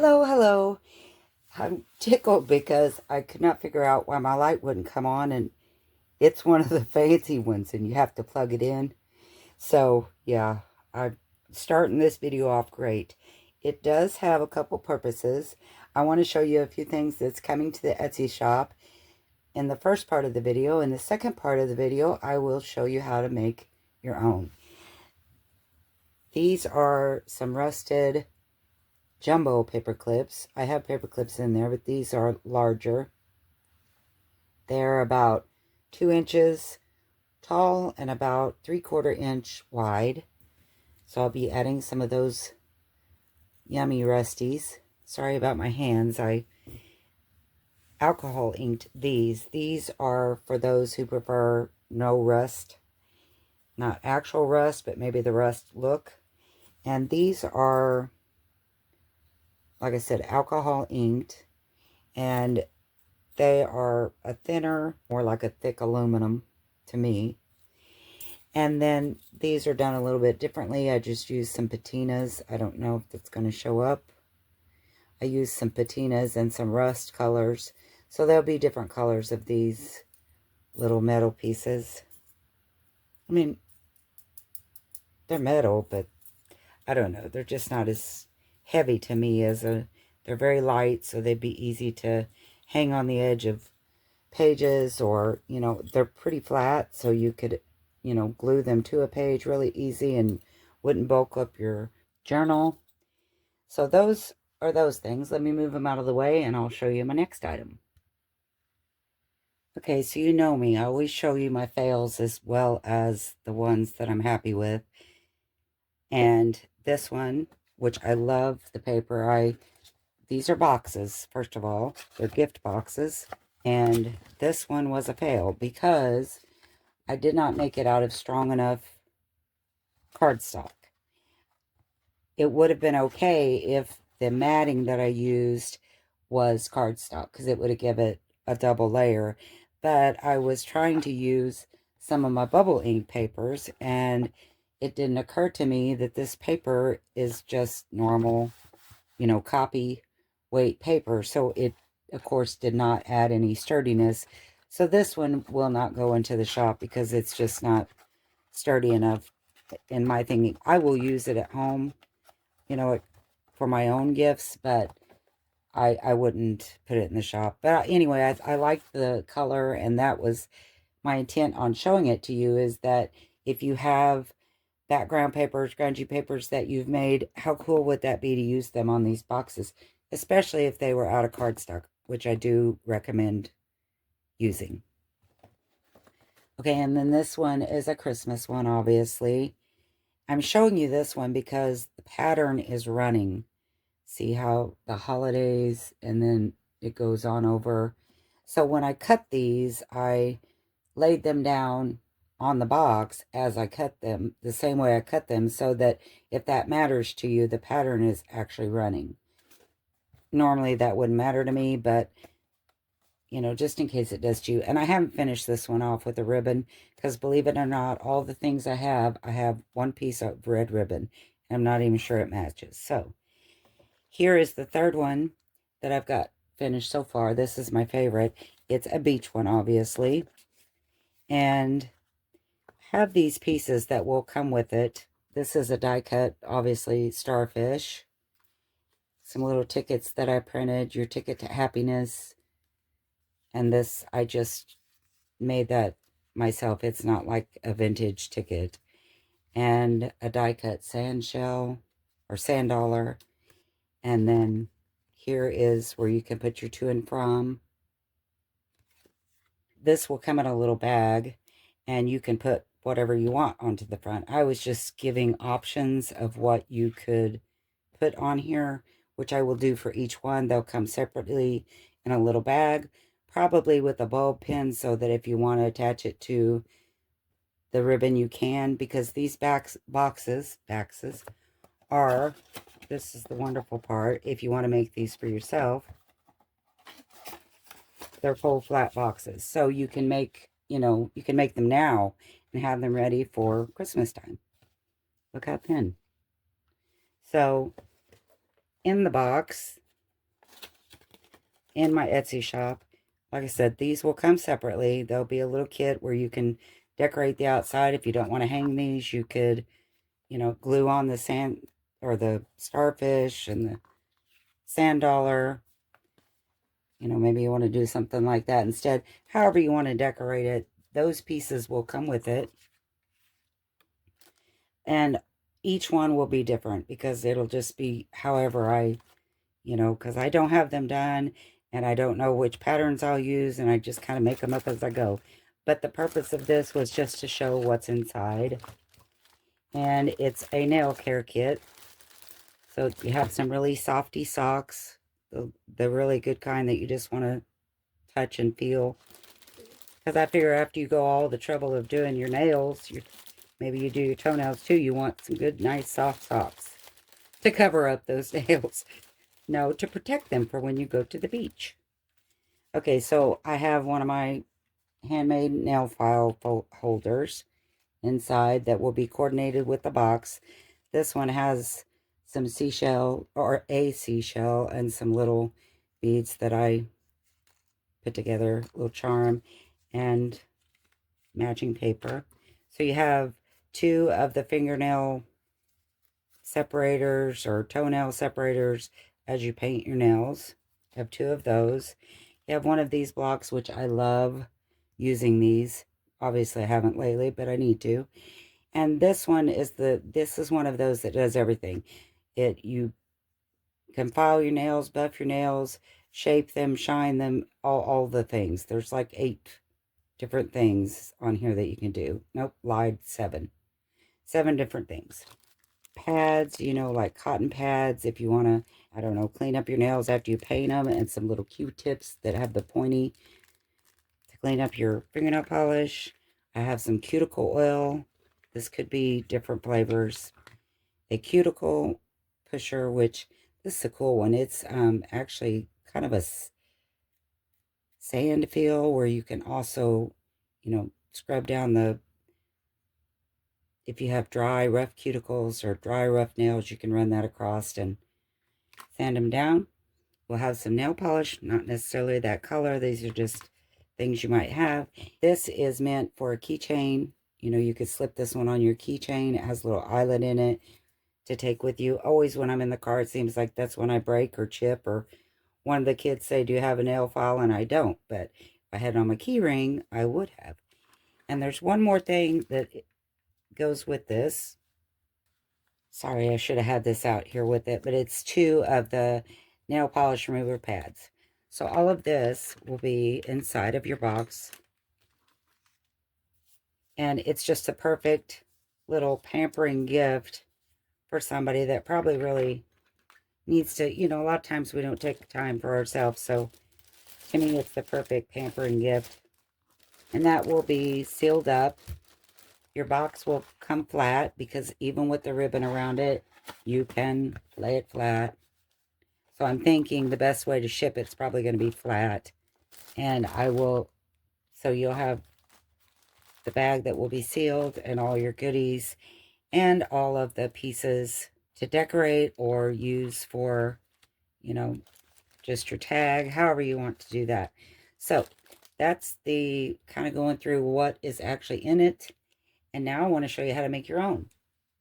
Hello, hello. I'm tickled because I could not figure out why my light wouldn't come on, and it's one of the fancy ones, and you have to plug it in. So, yeah, I'm starting this video off great. It does have a couple purposes. I want to show you a few things that's coming to the Etsy shop in the first part of the video. In the second part of the video, I will show you how to make your own. These are some rusted jumbo paper clips. I have paper clips in there, but these are larger. They're about 2 inches tall and about 3/4 inch wide. So I'll be adding some of those yummy rusties. Sorry about my hands. I alcohol inked these. These are for those who prefer no rust. Not actual rust, but maybe the rust look. And these are, like I said, alcohol inked. And they are a thinner, more like a thick aluminum to me. And then these are done a little bit differently. I just used some patinas. I don't know if that's going to show up. I used some patinas and some rust colors. So there'll be different colors of these little metal pieces. I mean, they're metal, but I don't know. They're just not as heavy to me as they're very light, so they'd be easy to hang on the edge of pages, or, they're pretty flat, so you could, glue them to a page really easy and wouldn't bulk up your journal. So those are those things. Let me move them out of the way and I'll show you my next item. Okay, so you know me. I always show you my fails as well as the ones that I'm happy with. And this one, which I love the paper, these are boxes, first of all. They're gift boxes. And this one was a fail because I did not make it out of strong enough cardstock. It would have been okay if the matting that I used was cardstock, because it would have given it a double layer. But I was trying to use some of my bubble ink papers, and it didn't occur to me that this paper is just normal, copy weight paper. So it, of course, did not add any sturdiness. So this one will not go into the shop because it's just not sturdy enough in my thinking. I will use it at home, for my own gifts, but I wouldn't put it in the shop. But anyway, I liked the color, and that was my intent on showing it to you, is that if you have background papers, grungy papers that you've made, how cool would that be to use them on these boxes, especially if they were out of cardstock, which I do recommend using. Okay, and then this one is a Christmas one, obviously. I'm showing you this one because the pattern is running. See how the holidays, and then it goes on over. So when I cut these, I laid them down on the box as I cut them, the same way I cut them, so that if that matters to you, the pattern is actually running. Normally that wouldn't matter to me, but just in case it does to you. And I haven't finished this one off with a ribbon, because believe it or not, all the things I have one piece of red ribbon. And I'm not even sure it matches. So here is the third one that I've got finished so far. This is my favorite. It's a beach one, obviously. And have these pieces that will come with it. This is a die cut, obviously, starfish. Some little tickets that I printed, your ticket to happiness. And this, I just made that myself. It's not like a vintage ticket. And a die cut sand shell or sand dollar. And then here is where you can put your to and from. This will come in a little bag, and you can put whatever you want onto the front. I was just giving options of what you could put on here, which I will do for each one. They'll come separately in a little bag, probably with a bulb pin, so that if you want to attach it to the ribbon, you can, because these boxes are, this is the wonderful part, if you want to make these for yourself, they're full flat boxes. So you can make, you can make them now and have them ready for Christmas time. Look how thin. So in the box, in my Etsy shop. Like I said, these will come separately. There'll be a little kit where you can decorate the outside. If you don't want to hang these, you could, glue on the sand or the starfish and the sand dollar. Maybe you want to do something like that instead. However you want to decorate it, those pieces will come with it. And each one will be different because it'll just be however because I don't have them done and I don't know which patterns I'll use, and I just kind of make them up as I go. But the purpose of this was just to show what's inside. And it's a nail care kit. So you have some really softy socks, the really good kind that you just want to touch and feel. Because I figure after you go all the trouble of doing your nails, maybe you do your toenails too, you want some good, nice, soft socks to cover up those nails. No, to protect them for when you go to the beach. Okay, so I have one of my handmade nail file holders inside that will be coordinated with the box. This one has some seashell, or a seashell, and some little beads that I put together, a little charm, and matching paper. So you have two of the fingernail separators or toenail separators as you paint your nails. You have two of those. You have one of these blocks, which I love using these. Obviously I haven't lately, but I need to. And this one is this is one of those that does everything. You can file your nails, buff your nails, shape them, shine them, all the things. There's like 8 different things on here that you can do. Nope, lied, 7. 7 different things. Pads, like cotton pads if you want to, I don't know, clean up your nails after you paint them, and some little Q-tips that have the pointy to clean up your fingernail polish. I have some cuticle oil. This could be different flavors. A cuticle pusher, which this is a cool one. It's actually kind of a sand feel where you can also, scrub down if you have dry, rough cuticles or dry, rough nails, you can run that across and sand them down. We'll have some nail polish, not necessarily that color. These are just things you might have. This is meant for a keychain. You could slip this one on your keychain. It has a little eyelet in it to take with you. Always when I'm in the car, it seems like that's when I break or chip, or one of the kids say, do you have a nail file? And I don't. But if I had it on my key ring, I would have. And there's one more thing that goes with this. Sorry, I should have had this out here with it, but it's 2 of the nail polish remover pads. So all of this will be inside of your box. And it's just a perfect little pampering gift for somebody that probably really needs to, a lot of times we don't take time for ourselves. So to me, it's the perfect pampering gift. And that will be sealed up. Your box will come flat because even with the ribbon around it, you can lay it flat. So I'm thinking the best way to ship it's probably going to be flat. And so you'll have the bag that will be sealed and all your goodies and all of the pieces to decorate or use for, just your tag, however you want to do that. So that's the kind of going through what is actually in it. And now I want to show you how to make your own.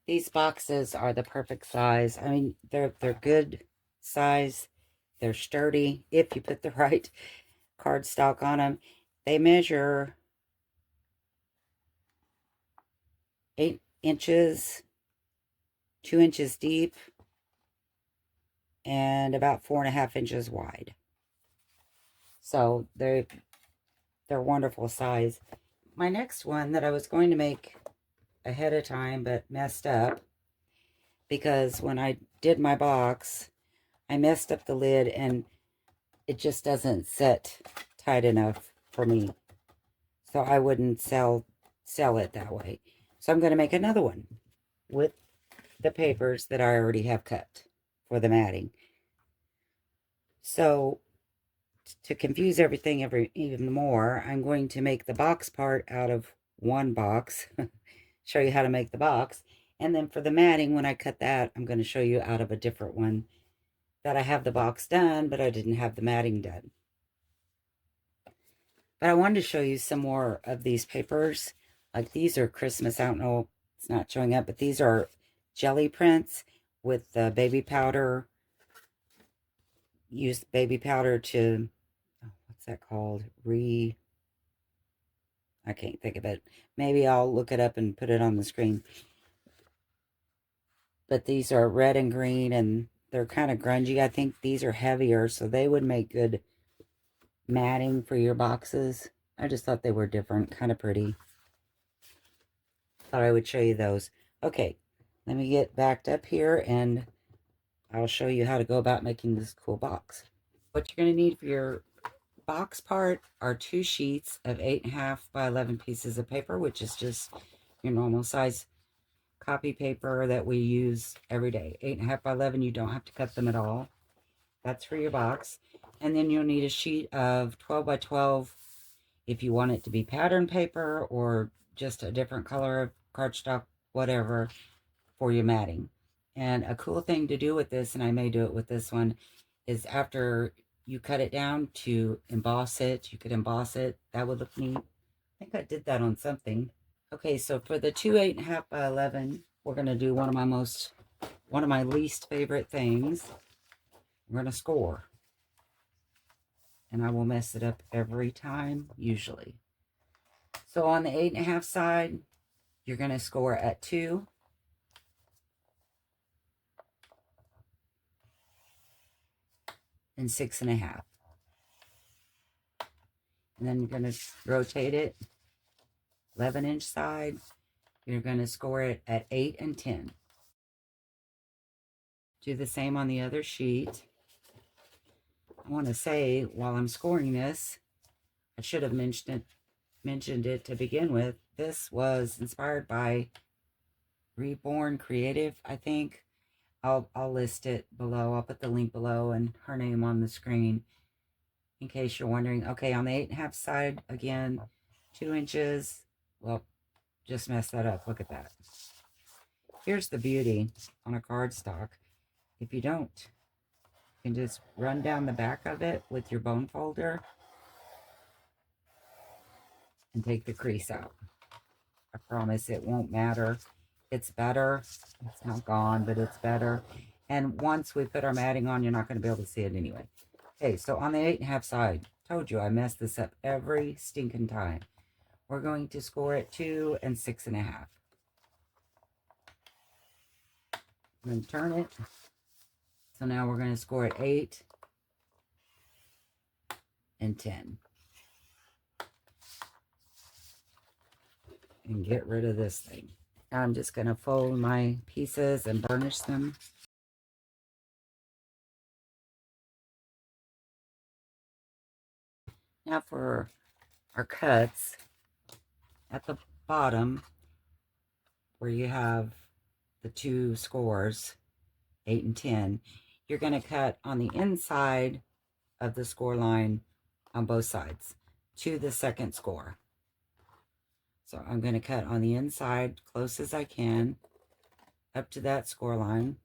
These boxes are the perfect size. I mean, they're good size. They're sturdy if you put the right cardstock on them. They measure 8 inches, 2 inches deep, and about 4.5 inches wide. So they're wonderful size. My next one that I was going to make ahead of time but messed up, because when I did my box, I messed up the lid and it just doesn't set tight enough for me. So I wouldn't sell it that way. So I'm going to make another one with the papers that I already have cut for the matting. So to confuse everything even more, I'm going to make the box part out of one box. Show you how to make the box. And then for the matting, when I cut that, I'm going to show you out of a different one that I have the box done, but I didn't have the matting done. But I wanted to show you some more of these papers. Like these are Christmas. I don't know, it's not showing up, but these are jelly prints with the baby powder. Use baby powder to, oh, what's that called? I can't think of it. Maybe I'll look it up and put it on the screen. But these are red and green and they're kind of grungy. I think these are heavier, so they would make good matting for your boxes. I just thought they were different, kind of pretty. Thought I would show you those. Okay, let me get backed up here and I'll show you how to go about making this cool box. What you're going to need for your box part are 2 sheets of 8.5 by 11 pieces of paper, which is just your normal size copy paper that we use every day. 8.5 by 11, you don't have to cut them at all. That's for your box. And then you'll need a sheet of 12 by 12 if you want it to be pattern paper or just a different color of cardstock, whatever, for your matting. And a cool thing to do with this, and I may do it with this one, is after you cut it down to emboss it, you could emboss it. That would look neat. I think I did that on something. Okay, so for the 2 8.5 by 11, we're going to do one of my least favorite things. We're going to score. And I will mess it up every time, usually. So on the 8.5 side, you're going to score at 2. And 6.5. And then you're going to rotate it. 11-inch side, you're going to score it at 8 and 10. Do the same on the other sheet. I want to say, while I'm scoring this, I should have mentioned it to begin with. This was inspired by Reborn Creative, I think. I'll list it below. I'll put the link below and her name on the screen in case you're wondering. Okay, on the 8.5 side, again, 2 inches. Well, just messed that up. Look at that. Here's the beauty on a cardstock. If you don't, you can just run down the back of it with your bone folder and take the crease out. I promise it won't matter. It's better. It's not gone, but it's better. And once we put our matting on, you're not going to be able to see it anyway. Okay, so on the 8.5 side, told you I mess this up every stinking time. We're going to score at 2 and 6.5. I'm going to turn it. So now we're going to score at 8 and 10. And get rid of this thing. Now I'm just going to fold my pieces and burnish them. Now for our cuts, at the bottom where you have the 2 scores, 8 and 10, you're going to cut on the inside of the score line on both sides to the second score. So I'm going to cut on the inside close as I can up to that score line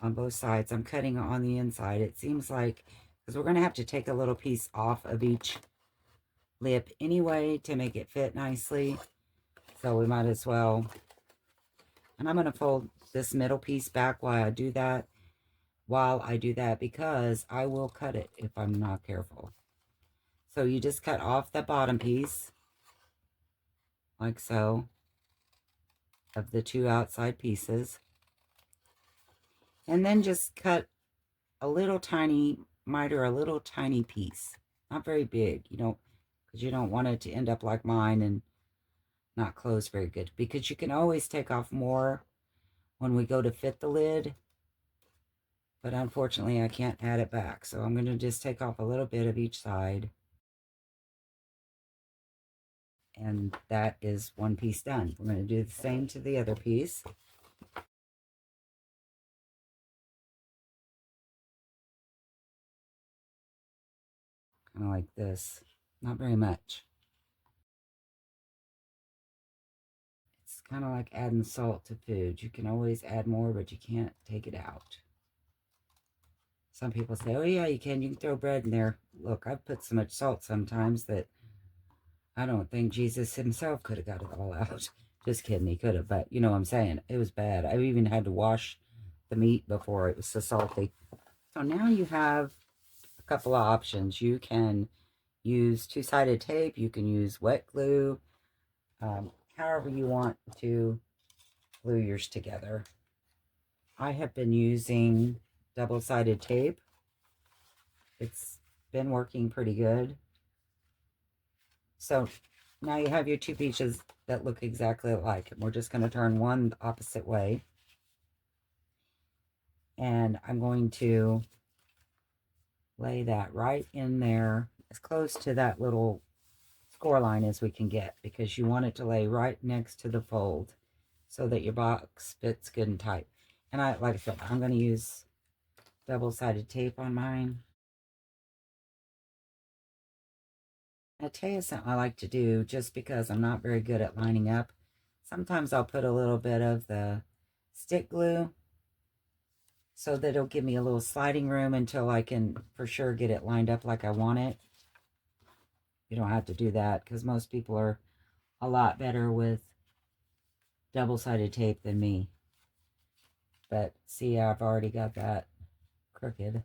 on both sides. I'm cutting on the inside. It seems like, because we're going to have to take a little piece off of each lip anyway to make it fit nicely. So we might as well. And I'm going to fold this middle piece back while I do that. Because I will cut it if I'm not careful. So you just cut off the bottom piece, like so, of the 2 outside pieces. And then just cut a little tiny, miter a little tiny piece. Not very big, because you don't want it to end up like mine and not close very good. Because you can always take off more when we go to fit the lid. But unfortunately, I can't add it back. So I'm going to just take off a little bit of each side. And that is one piece done. We're going to do the same to the other piece. Kind of like this. Not very much. It's kind of like adding salt to food. You can always add more, but you can't take it out. Some people say, oh yeah, you can throw bread in there. Look, I've put so much salt sometimes that I don't think Jesus himself could have got it all out. Just kidding, he could have, but you know what I'm saying. It was bad. I even had to wash the meat before, it was so salty. So now you have a couple of options. You can use two-sided tape. You can use wet glue. However you want to glue yours together. I have been using double-sided tape. It's been working pretty good. So now you have your two pieces that look exactly alike. And we're just going to turn one the opposite way. And I'm going to lay that right in there as close to that little score line as we can get, because you want it to lay right next to the fold so that your box fits good and tight. And like I said, I'm going to use double-sided tape on mine. I'll tell you something I like to do, just because I'm not very good at lining up. Sometimes I'll put a little bit of the stick glue so that it'll give me a little sliding room until I can for sure get it lined up like I want it. You don't have to do that because most people are a lot better with double-sided tape than me. But see, I've already got that crooked.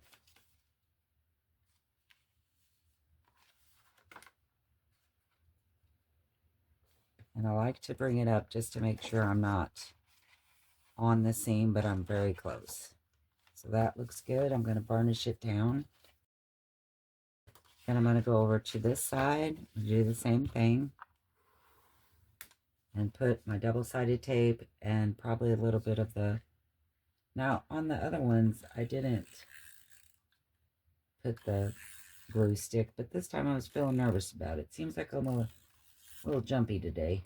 And I like to bring it up just to make sure I'm not on the seam, but I'm very close. So that looks good. I'm going to burnish it down. Then I'm going to go over to this side and do the same thing. And put my double-sided tape and probably a little bit of the... Now, on the other ones, I didn't put the glue stick, but this time I was feeling nervous about it. Seems like I'm a little jumpy today.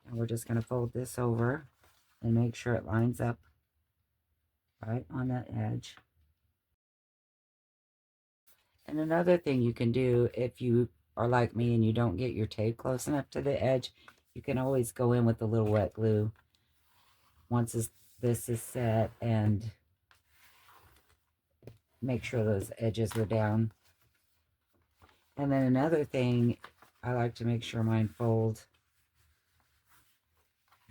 And we're just going to fold this over and make sure it lines up right on that edge. And another thing you can do, if you are like me and you don't get your tape close enough to the edge, you can always go in with a little wet glue once this is set and make sure those edges are down. And then another thing, I like to make sure mine fold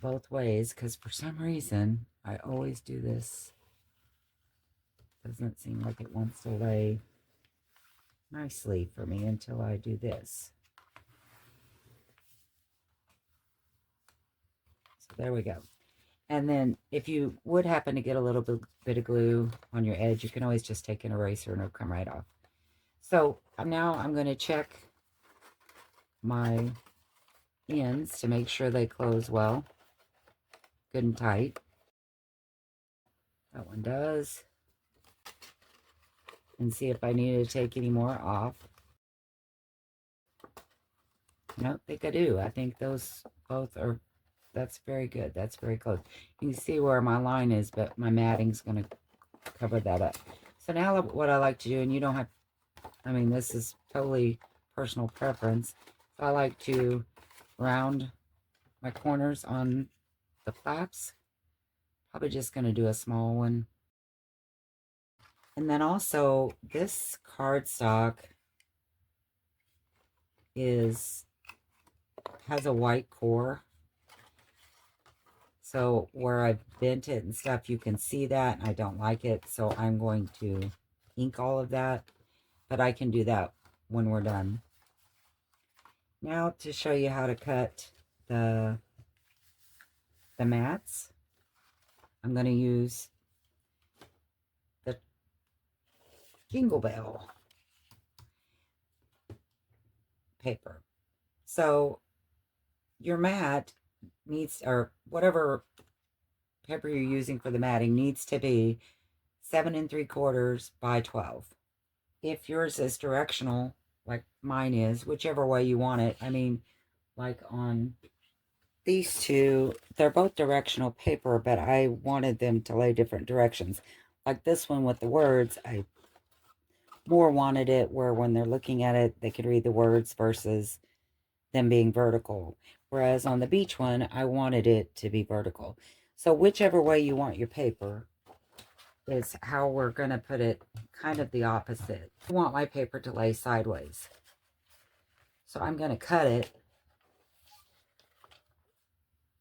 both ways, because for some reason I always do this. Doesn't seem like it wants to lay nicely for me until I do this. So there we go. And then if you would happen to get a little bit of glue on your edge, you can always just take an eraser and it'll come right off. So now I'm going to check my ends to make sure they close well, good and tight. That one does. And see if I need to take any more off. I don't think I do. I think those both are, that's very good. That's very close. You can see where my line is, but my matting's going to cover that up. So now what I like to do, and you don't have, I mean, this is totally personal preference. So I like to round my corners on the flaps. Probably just going to do a small one. And then also, this cardstock has a white core. So where I've bent it and stuff, you can see that, and I don't like it. So I'm going to ink all of that. But I can do that when we're done. Now to show you how to cut the mats, I'm going to use the Jingle Bell paper. So your mat needs, or whatever paper you're using for the matting, needs to be 7 3/4 by 12. If yours is directional, like mine is, whichever way you want it. I mean, like on these two, they're both directional paper, but I wanted them to lay different directions. Like this one with the words, I more wanted it where when they're looking at it, they could read the words versus them being vertical. Whereas on the beach one, I wanted it to be vertical. So whichever way you want your paper, is how we're going to put it kind of the opposite. I want my paper to lay sideways. So I'm going to cut it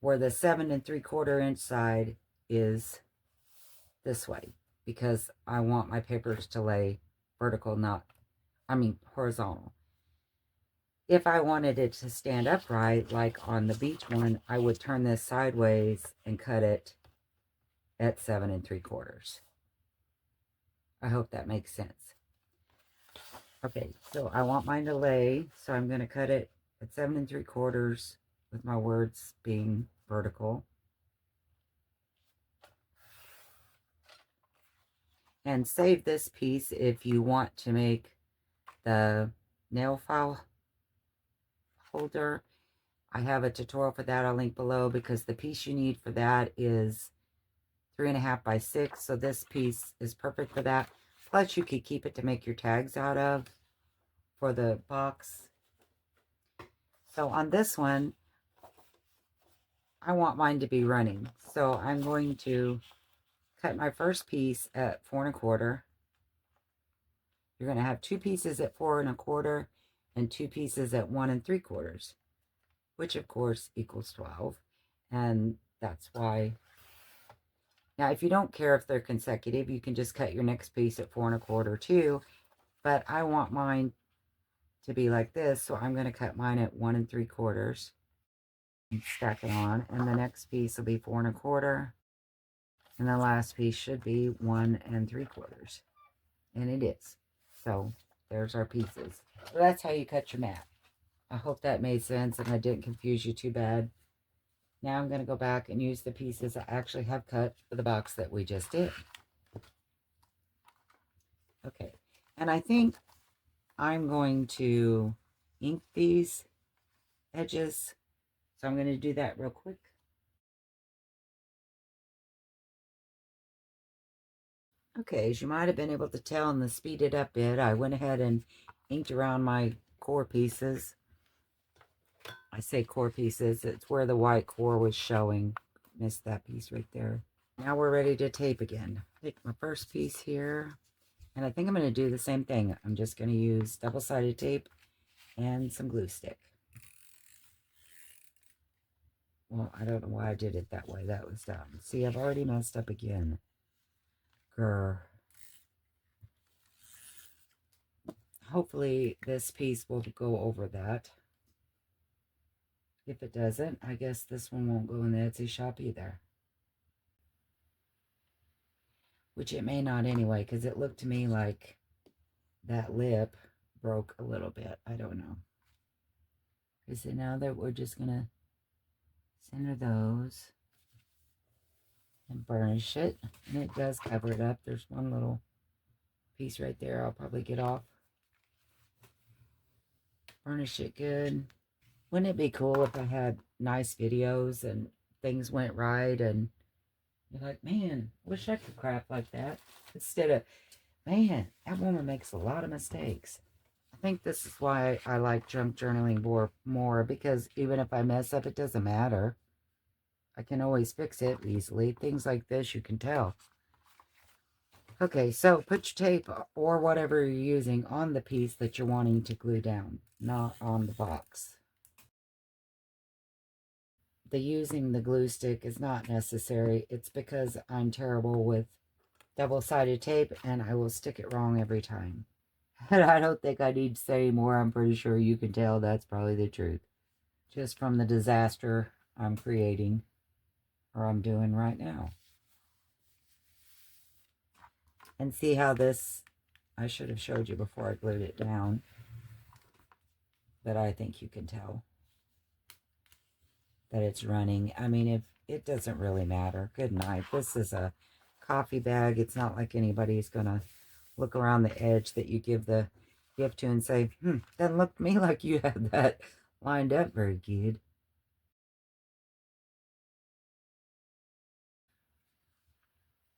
where the 7 3/4 inch side is this way, because I want my papers to lay vertical, horizontal. If I wanted it to stand upright, like on the beach one, I would turn this sideways and cut it at 7 3/4. I hope that makes sense. Okay, so I want mine to lay, so I'm going to cut it at 7 3/4 with my words being vertical. And save this piece if you want to make the nail file holder. I have a tutorial for that. I'll link below, because the piece you need for that is 3.5 by 6. So this piece is perfect for that. Plus you could keep it to make your tags out of for the box. So on this one, I want mine to be running. So I'm going to cut my first piece at 4 1/4. You're going to have 2 pieces at 4 1/4 and 2 pieces at 1 3/4, which of course equals 12. And that's why. Now, if you don't care if they're consecutive, you can just cut your next piece at 4 1/4 too. But I want mine to be like this, so I'm going to cut mine at 1 3/4 and stack it on. And the next piece will be 4 1/4. And the last piece should be 1 3/4. And it is. So there's our pieces. So that's how you cut your mat. I hope that made sense and I didn't confuse you too bad. Now I'm going to go back and use the pieces I actually have cut for the box that we just did. Okay, and I think I'm going to ink these edges. So I'm going to do that real quick. Okay, as you might have been able to tell in the speeded up bit, I went ahead and inked around my core pieces. I say core pieces, it's where the white core was showing. Missed that piece right there. Now we're ready to tape again. Take my first piece here, and I think I'm going to do the same thing. I'm just going to use double-sided tape and some glue stick. Well, I don't know why I did it that way. That was dumb. See, I've already messed up again. Grr. Hopefully this piece will go over that. If it doesn't, I guess this one won't go in the Etsy shop either. Which it may not anyway, because it looked to me like that lip broke a little bit. I don't know. Okay, so now that we're just going to center those and burnish it. And it does cover it up. There's one little piece right there I'll probably get off. Burnish it good. Wouldn't it be cool if I had nice videos and things went right and you're like, man, wish I could craft like that. Instead of, man, that woman makes a lot of mistakes. I think this is why I like junk journaling more, because even if I mess up, it doesn't matter. I can always fix it easily. Things like this, you can tell. Okay, so put your tape or whatever you're using on the piece that you're wanting to glue down, not on the box. The using the glue stick is not necessary. It's because I'm terrible with double-sided tape and I will stick it wrong every time. And I don't think I need to say more. I'm pretty sure you can tell that's probably the truth. Just from the disaster I'm creating, or I'm doing right now. And see how this, I should have showed you before I glued it down, but I think you can tell that it's running. I mean, if it doesn't really matter. Good night. This is a coffee bag. It's not like anybody's gonna look around the edge that you give the gift to and say, doesn't look to me like you have that lined up very good.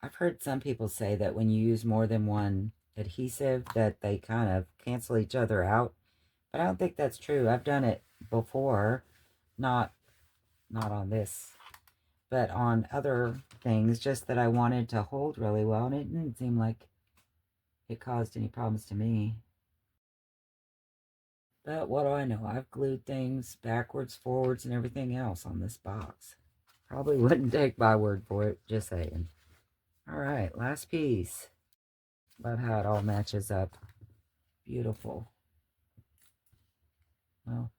I've heard some people say that when you use more than one adhesive that they kind of cancel each other out, but I don't think that's true. I've done it before, not on this, but on other things, just that I wanted to hold really well, and it didn't seem like it caused any problems to me. But what do I know? I've glued things backwards, forwards, and everything else on this box. Probably wouldn't take my word for it, just saying. All right, last piece. Love how it all matches up. Beautiful. Well,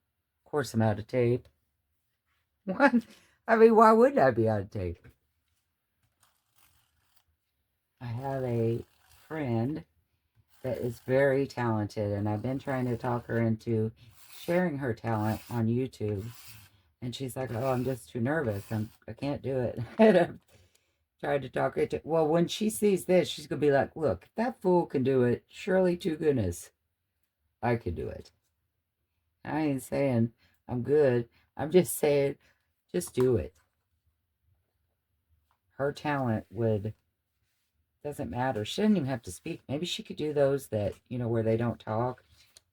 of course I'm out of tape. What? I mean, why wouldn't I be out of tape? I have a friend that is very talented, and I've been trying to talk her into sharing her talent on YouTube. And she's like, oh, I'm just too nervous. I can't do it. And I'm trying to talk her to, well, when she sees this, she's going to be like, look, if that fool can do it, surely to goodness, I could do it. I ain't saying I'm good. I'm just saying, just do it. Her talent doesn't matter. She doesn't even have to speak. Maybe she could do those that, where they don't talk.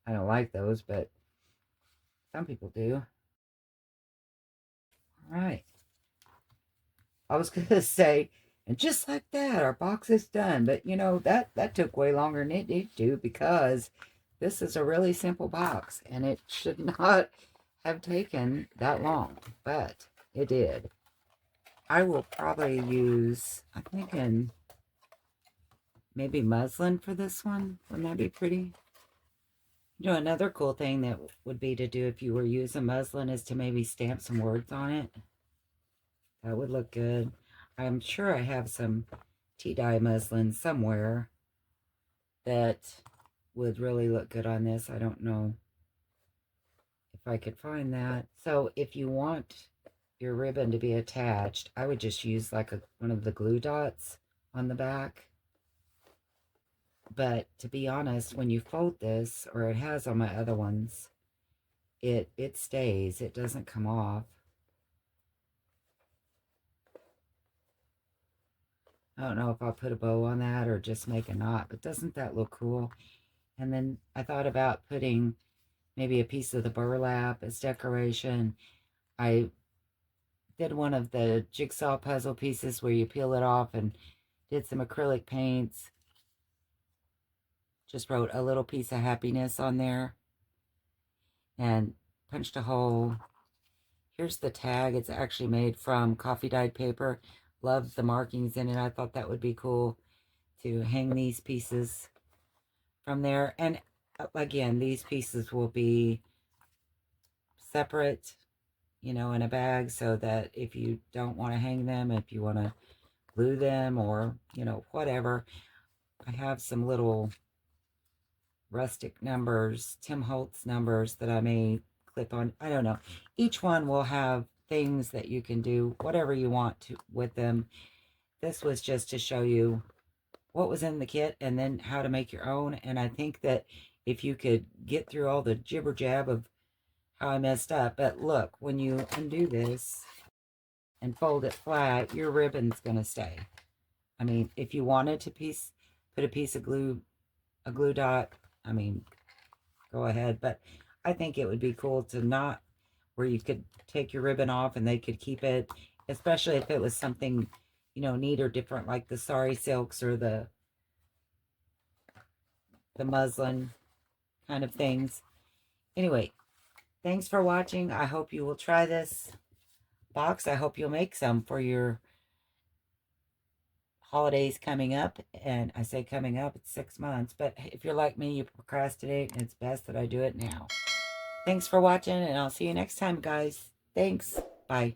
I don't like those, but some people do. All right. I was going to say, and just like that, our box is done. But, that took way longer than it needed to, because this is a really simple box, and it should not have taken that long, but it did. I will probably use, I'm thinking maybe muslin for this one. Wouldn't that be pretty? Another cool thing that would be to do if you were using muslin is to maybe stamp some words on it. That would look good. I'm sure I have some tea-dye muslin somewhere that would really look good on this. I don't know if I could find that. So if you want your ribbon to be attached, I would just use like one of the glue dots on the back. But to be honest, when you fold this, or it has on my other ones, it stays. It doesn't come off. I don't know if I'll put a bow on that or just make a knot, but doesn't that look cool? And then I thought about putting maybe a piece of the burlap as decoration. I did one of the jigsaw puzzle pieces where you peel it off, and did some acrylic paints. Just wrote a little piece of happiness on there and punched a hole. Here's the tag. It's actually made from coffee dyed paper. Love the markings in it. I thought that would be cool to hang these pieces from there. And again, these pieces will be separate, in a bag, so that if you don't want to hang them, if you want to glue them, or, whatever. I have some little rustic numbers, Tim Holtz numbers that I may clip on. I don't know. Each one will have things that you can do, whatever you want to with them. This was just to show you what was in the kit and then how to make your own. And I think that if you could get through all the jibber jab of how I messed up, but look, when you undo this and fold it flat, your ribbon's going to stay. I mean, if you wanted to put a piece of glue, a glue dot, I mean, go ahead. But I think it would be cool to not, where you could take your ribbon off and they could keep it, especially if it was something, neat or different, like the sari silks or the muslin kind of things. Anyway, thanks for watching. I hope you will try this box. I hope you'll make some for your holidays coming up. And I say coming up, it's 6 months. But if you're like me, you procrastinate, and it's best that I do it now. Thanks for watching, and I'll see you next time, guys. Thanks. Bye.